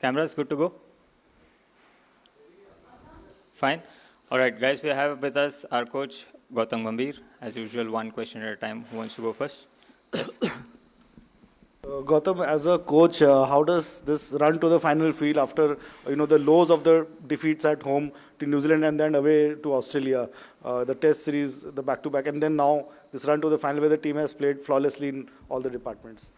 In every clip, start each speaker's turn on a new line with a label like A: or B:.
A: Cameras good to go? Fine. All right, guys, we have with us our coach, Gautam Gambhir. As usual, one question at a time. Who wants to go first? Yes.
B: Gautam, as a coach, how does this run to the final field after the lows of the defeats at home to New Zealand and then away to Australia, the Test series, the back-to-back, and then now this run to the final where the team has played flawlessly in all the departments?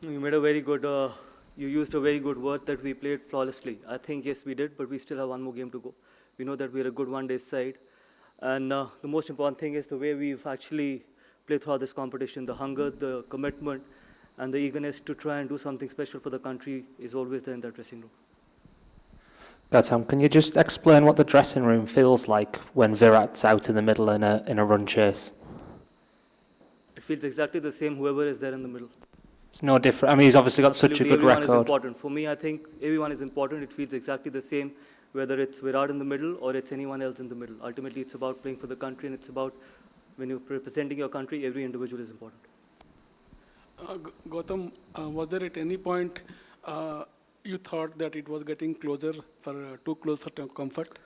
C: You made a very good, you used a very good word that we played flawlessly. I think, yes, we did, but we still have one more game to go. We know that we're a good one-day side. And the most important thing is the way we've actually played throughout this competition. The hunger, the commitment, and the eagerness to try and do something special for the country is always there in that dressing room.
D: Gautam, can you just explain what the dressing room feels like when Virat's out in the middle in a run chase?
C: It feels exactly the same, whoever is there in the middle.
D: It's no different. I mean, he's obviously got such a good
C: Everyone
D: record.
C: Is important. For me, I think everyone is important. It feels exactly the same, whether it's Virat in the middle or it's anyone else in the middle. Ultimately, it's about playing for the country, and it's about when you're representing your country, every individual is important.
E: Gautam, was there at any point you thought that it was getting closer for too close for comfort?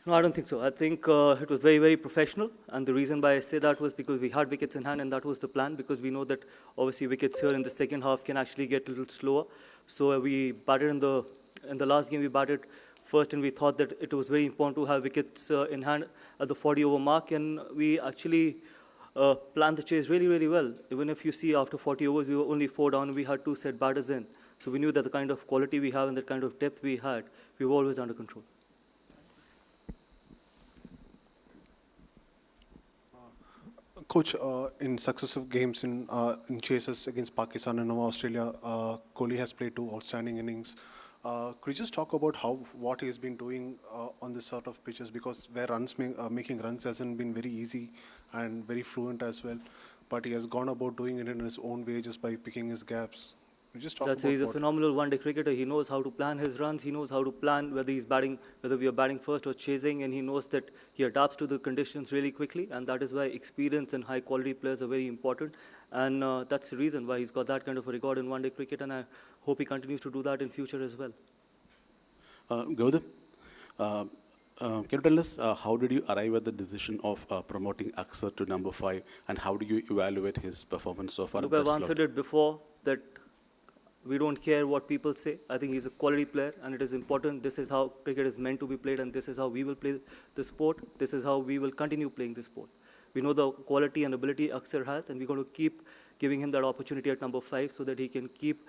C: No, I don't think so. I think it was very, very professional. And the reason why I say that was because we had wickets in hand, and that was the plan, because we know that obviously wickets here in the second half can actually get a little slower. So we batted in the last game, we batted first, and we thought that it was very important to have wickets in hand at the 40-over mark. And we actually planned the chase really, really well. Even if you see after 40 overs, we were only 4 down, we had 2 set batters in. So we knew that the kind of quality we have and the kind of depth we had, we were always under control.
F: Coach, in successive games in chases against Pakistan and now Australia, Kohli has played 2 outstanding innings. Could you just talk about what he's been doing on this sort of pitches? Because where making runs hasn't been very easy and very fluent as well, but he has gone about doing it in his own way just by picking his gaps. Just talk about
C: He's a phenomenal one-day cricketer. He knows how to plan his runs. He knows how to plan whether he's batting, whether we are batting first or chasing, and he knows that he adapts to the conditions really quickly, and that is why experience and high-quality players are very important, and that's the reason why he's got that kind of a record in one-day cricket, and I hope he continues to do that in future as well.
G: Gautam, can you tell us how did you arrive at the decision of promoting Axar to number 5, and how do you evaluate his performance so far?
C: Look, I've answered it before that we don't care what people say. I think he's a quality player, and it is important. This is how cricket is meant to be played, and this is how we will play the sport. This is how we will continue playing the sport. We know the quality and ability Axar has, and we're going to keep giving him that opportunity at number 5 so that he can keep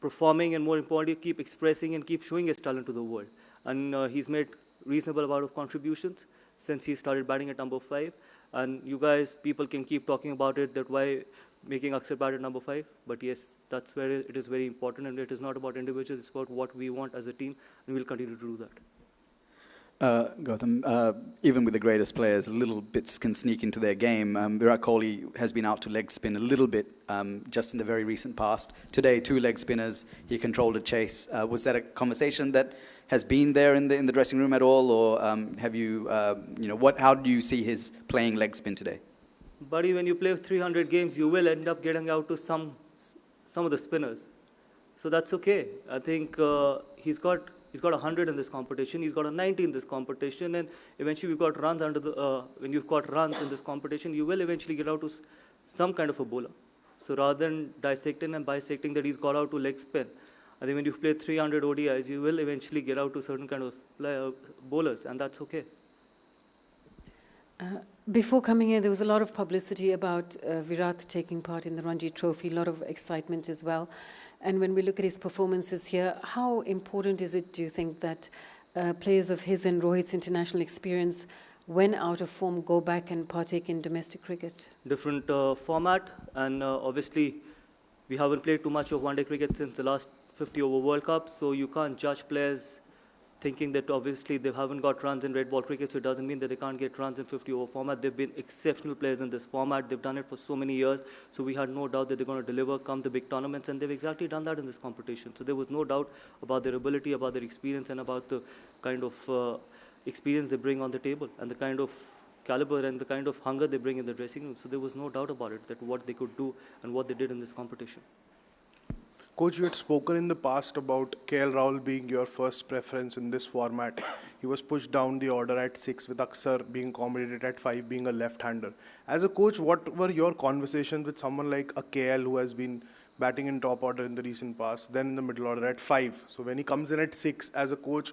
C: performing and, more importantly, keep expressing and keep showing his talent to the world. And he's made reasonable amount of contributions since he started batting at number 5. And you guys, people can keep talking about it, that why making Axar bat at number 5. But yes, that's where it is very important, and it is not about individuals, it's about what we want as a team, and we'll continue to do that.
H: Gautam, even with the greatest players, little bits can sneak into their game. Virat Kohli has been out to leg spin a little bit just in the very recent past. Today, 2 leg spinners, he controlled a chase. Was that a conversation that has been there in the dressing room at all, or have you, how do you see his playing leg spin today?
C: Buddy, when you play 300 games, you will end up getting out to some of the spinners. So that's okay. I think he's got 100 in this competition. He's got a 90 in this competition, and eventually we've got runs when you've got runs in this competition, you will eventually get out to some kind of a bowler. So rather than dissecting and bisecting that he's got out to leg spin, I think when you've played 300 ODIs, you will eventually get out to certain kind of bowlers, and that's okay.
I: Before coming here, there was a lot of publicity about Virat taking part in the Ranji Trophy, a lot of excitement as well. And when we look at his performances here, how important is it, do you think, that players of his and Rohit's international experience, when out of form, go back and partake in domestic cricket?
C: Different format, and obviously we haven't played too much of one-day cricket since the last 50-over World Cup, so you can't judge players thinking that obviously they haven't got runs in red ball cricket, so it doesn't mean that they can't get runs in 50-over format. They've been exceptional players in this format. They've done it for so many years, so we had no doubt that they're going to deliver come the big tournaments, and they've exactly done that in this competition. So there was no doubt about their ability, about their experience, and about the kind of experience they bring on the table, and the kind of caliber and the kind of hunger they bring in the dressing room. So there was no doubt about it, that what they could do and what they did in this competition.
F: Coach, you had spoken in the past about KL Rahul being your first preference in this format. He was pushed down the order at 6 with Aksar being accommodated at 5 being a left-hander. As a coach, what were your conversations with someone like a KL who has been batting in top order in the recent past, then in the middle order at 5? So when he comes in at 6, as a coach,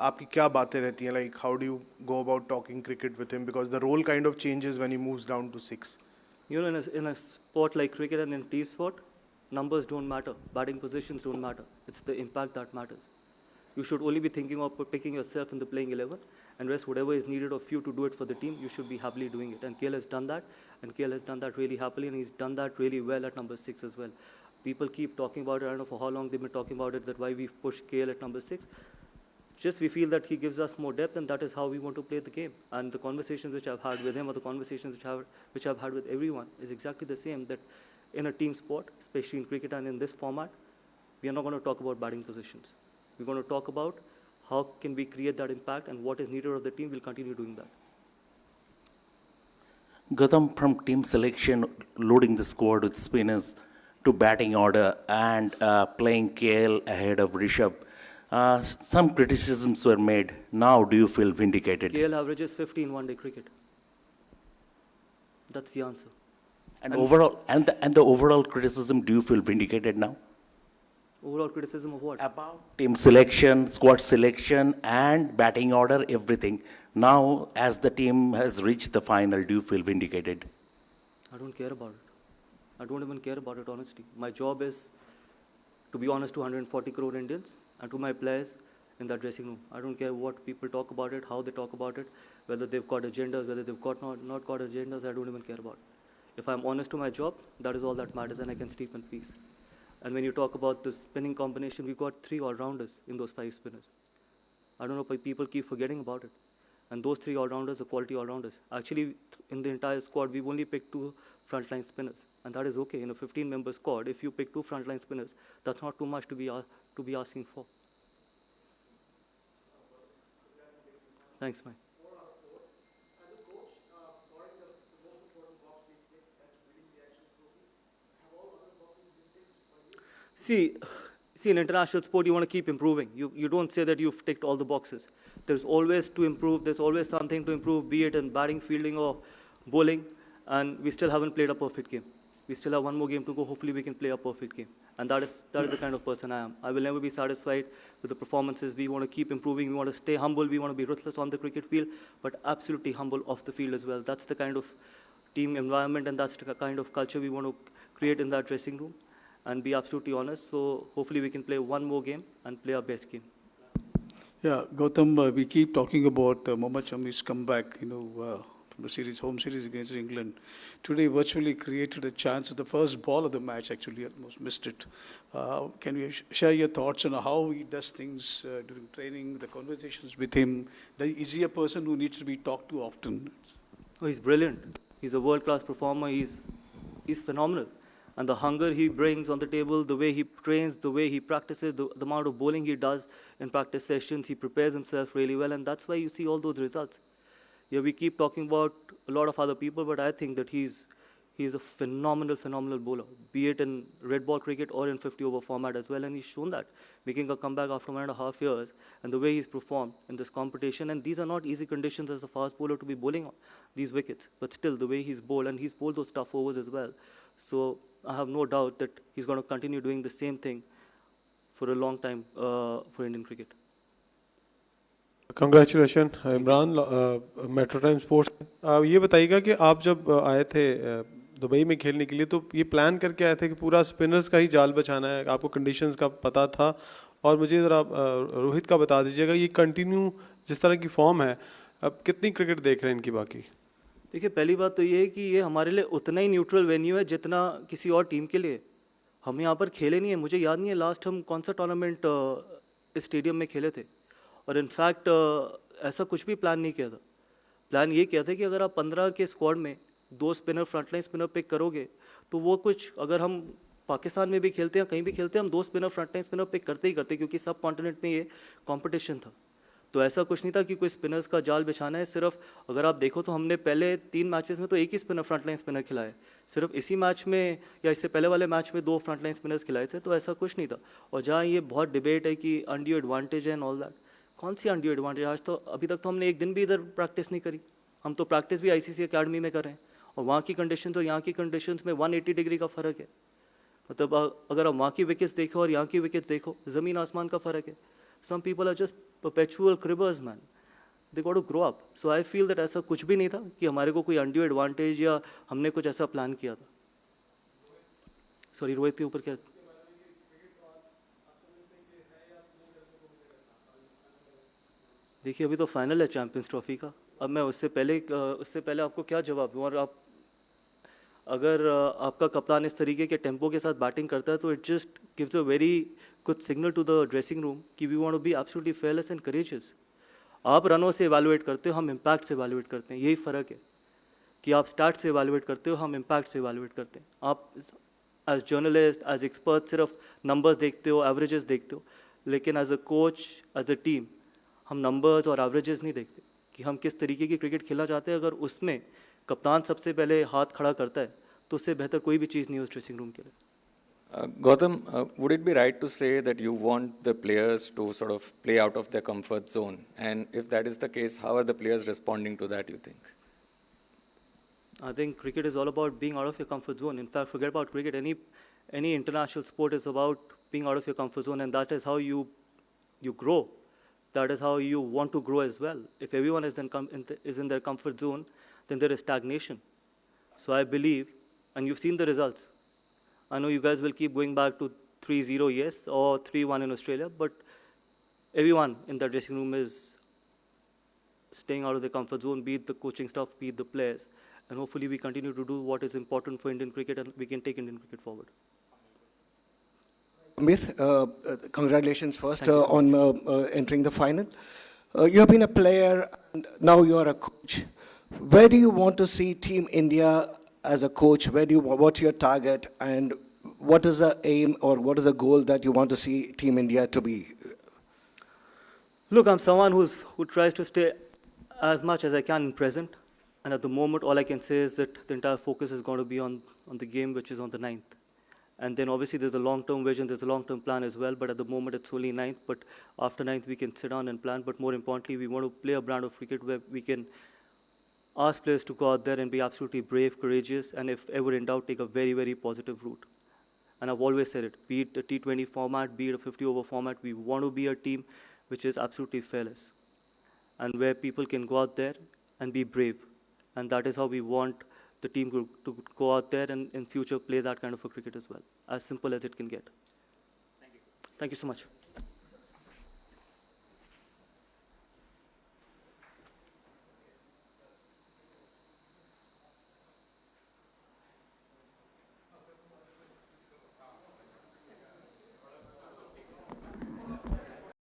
F: आपकी क्या बातें रहती हैं? Like, how do you go about talking cricket with him? Because the role kind of changes when he moves down to 6.
C: You know, in a sport like cricket and in team sport, numbers don't matter. Batting positions don't matter. It's the impact that matters. You should only be thinking of picking yourself in the playing 11, and rest whatever is needed of you to do it for the team, you should be happily doing it. And KL has done that, and KL has done that really happily, and he's done that really well at number 6 as well. People keep talking about it. I don't know for how long they've been talking about it, that why we've pushed KL at number 6. Just we feel that he gives us more depth, and that is how we want to play the game. And the conversations which I've had with him, or the conversations which I've had with everyone, is exactly the same, that in a team sport, especially in cricket and in this format, we are not going to talk about batting positions. We're going to talk about how can we create that impact, and what is needed of the team. We'll continue doing that.
J: Gautam, from team selection, loading the squad with spinners, to batting order and playing KL ahead of Rishabh, some criticisms were made. Now, do you feel vindicated?
C: KL averages 50 in one-day cricket. That's the answer.
J: And overall, and the overall criticism, do you feel vindicated now?
C: Overall criticism of what?
J: About team selection, squad selection, and batting order, everything. Now, as the team has reached the final, do you feel vindicated?
C: I don't care about it. I don't even care about it, honestly. My job is to be honest to 140 crore Indians and to my players in that dressing room. I don't care what people talk about it, how they talk about it, whether they've got agendas, whether they've got not got agendas. I don't even care about it. If I'm honest to my job, that is all that matters, and I can sleep in peace. And when you talk about the spinning combination, we got 3 all-rounders in those 5 spinners. I don't know why people keep forgetting about it. And those 3 all-rounders are quality all-rounders. Actually, in the entire squad, we've only picked 2 frontline spinners. And that is okay. In a 15-member squad, if you pick 2 frontline spinners, that's not too much to be asking for. Thanks, Mike. See, in international sport, you want to keep improving. You don't say that you've ticked all the boxes. There's always to improve. There's always something to improve, be it in batting, fielding, or bowling. And we still haven't played a perfect game. We still have one more game to go. Hopefully, we can play a perfect game. And that is the kind of person I am. I will never be satisfied with the performances. We want to keep improving. We want to stay humble. We want to be ruthless on the cricket field, but absolutely humble off the field as well. That's the kind of team environment, and that's the kind of culture we want to create in that dressing room. And be absolutely honest. So hopefully we can play one more game and play our best game.
E: Yeah, Gautam, we keep talking about Mohammad Shami's comeback, from the home series against England. Today virtually created a chance at the first ball of the match, actually almost missed it. Can you share your thoughts on how he does things during training, the conversations with him? Is he a person who needs to be talked to often?
C: Oh, he's brilliant. He's a world-class performer. He's phenomenal. And the hunger he brings on the table, the way he trains, the way he practices, the amount of bowling he does in practice sessions, he prepares himself really well, and that's why you see all those results. Yeah, we keep talking about a lot of other people, but I think that he's a phenomenal bowler, be it in red ball cricket or in 50-over format as well, and he's shown that, making a comeback after 1.5 years, and the way he's performed in this competition. And these are not easy conditions as a fast bowler to be bowling on these wickets, but still the way he's bowled, and he's bowled those tough overs as well. So I have no doubt that he's going to continue doing the same thing for a long time for Indian cricket.
K: Congratulations, Imran, metro time sports. ये बताइएगा कि आप जब आए थे Dubai में खेलने के लिए, तो ये प्लान करके आए थे कि पूरा स्पिनर्स का ही जाल बचाना है, आपको कंडीशंस का पता था? और मुझे ज़रा रोहित का बता दीजिएगा, ये कंटिन्यू जिस तरह की फॉर्म है, अब कितनी क्रिकेट देख रहे हैं इनकी बाकी?
C: देखिए, पहली बात तो ये है कि ये हमारे लिए उतना ही न्यूट्रल वेन्यू है जितना किसी और टीम के लिए। हम यहाँ पर खेले नहीं है। मुझे याद नहीं है लास्ट हम कौन सा टूर्नामेंट इस स्टेडियम में खेले थे, और इनफैक्ट ऐसा कुछ भी प्लान नहीं किया था। प्लान ये किया था कि अगर आप 15 के स्क्वाड में 2 स्पिनर, फ्रंटलाइन स्पिनर पिक करोगे, तो वो कुछ, अगर हम पाकिस्तान में भी खेलते हैं, कहीं भी खेलते हैं, हम 2 स्पिनर, फ्रंटलाइन स्पिनर पिक करते ही करते, क्योंकि सब कॉन्टिनेंट में ये कॉम्पिटिशन था। तो ऐसा कुछ नहीं था कि कोई स्पिनर्स का जाल बिछाना है। सिर्फ अगर आप देखो तो हमने पहले 3 मैचेस में तो एक ही स्पिनर फ्रंटलाइन स्पिनर खिलाए, सिर्फ इसी मैच में या इससे पहले वाले मैच में 2 फ्रंटलाइन स्पिनर्स खिलाए थे, तो ऐसा कुछ नहीं था। और जहाँ ये बहुत डिबेट है कि undue advantage and all that, कौन सी अनड्यू एडवांटेज? आज तो अभी तक तो हमने एक दिन भी इधर प्रैक्टिस नहीं करी। हम तो प्रैक्टिस भी आईसीसी अकेडमी में कर रहे हैं, और वहाँ की कंडीशन और यहाँ की कंडीशंस में 180 डिग्री का फ़र्क है। मतलब अगर आप वहाँ की विकेट्स देखो और यहाँ की विकेट्स देखो, ज़मीन आसमान का फ़र्क है। Some people are just perpetual cribbers, man. They got to grow up. So I feel that ऐसा कुछ भी नहीं था कि हमारे को कोई undue advantage या हमने कुछ ऐसा प्लान किया था। Sorry, रोहित के ऊपर क्या? देखिए अभी तो फाइनल है चैंपियंस ट्रॉफी का। अब मैं उससे पहले आपको क्या जवाब दूँ? और आप अगर आपका कप्तान इस तरीके के टेम्पो के साथ बैटिंग करता है तो it just gives a very good signal to the dressing room कि we want to be absolutely fearless and courageous. आप रनों से इवैल्यूएट करते हो, हम इम्पैक्ट से इवैल्यूएट करते हैं। यही फ़र्क है कि आप स्टार्ट से इवैल्यूएट करते हो, हम इम्पैक्ट से इवैल्यूएट करते हैं। आप एज जर्नलिस्ट, एज एक्सपर्ट सिर्फ नंबर्स देखते हो, एवरेजेस देखते हो, लेकिन as a coach, as a team हम नंबर्स और एवरेजेस नहीं देखते कि हम किस तरीके की क्रिकेट खेलना चाहते हैं। अगर उसमें कप्तान सबसे पहले हाथ खड़ा करता है तो उससे बेहतर कोई भी चीज़ नहीं है उस ड्रेसिंग रूम के लिए।
A: Gautam, would it be right to say that you want the players to sort of play out of their comfort zone? And if that is the case, how are the players responding to that, you think?
C: I think cricket is all about being out of your comfort zone. In fact, forget about cricket. Any international sport is about being out of your comfort zone, and that is how you grow. That is how you want to grow as well. If everyone is in their comfort zone, then there is stagnation. So I believe, and you've seen the results. I know you guys will keep going back to 3-0, yes, or 3-1 in Australia, but everyone in that dressing room is staying out of their comfort zone, be it the coaching staff, be it the players. And hopefully we continue to do what is important for Indian cricket and we can take Indian cricket forward.
L: Gambhir, congratulations first
C: Thank you so
L: on entering the final. You have been a player and now you are a coach. Where do you want to see Team India as a coach? What's your target and what is the aim or what is the goal that you want to see Team India to be?
C: Look, I'm someone who tries to stay as much as I can in present. And at the moment, all I can say is that the entire focus is going to be on the game, which is on the 9th. And then obviously there's a long-term vision, there's a long-term plan as well. But at the moment, it's only 9th. But after 9th, we can sit down and plan. But more importantly, we want to play a brand of cricket where we can ask players to go out there and be absolutely brave, courageous, and if ever in doubt, take a very, very positive route. And I've always said it, be it a T20 format, be it a 50-over format, we want to be a team which is absolutely fearless and where people can go out there and be brave. And that is how we want the team to go out there and in future play that kind of a cricket as well. As simple as it can get. Thank you. Thank you so much.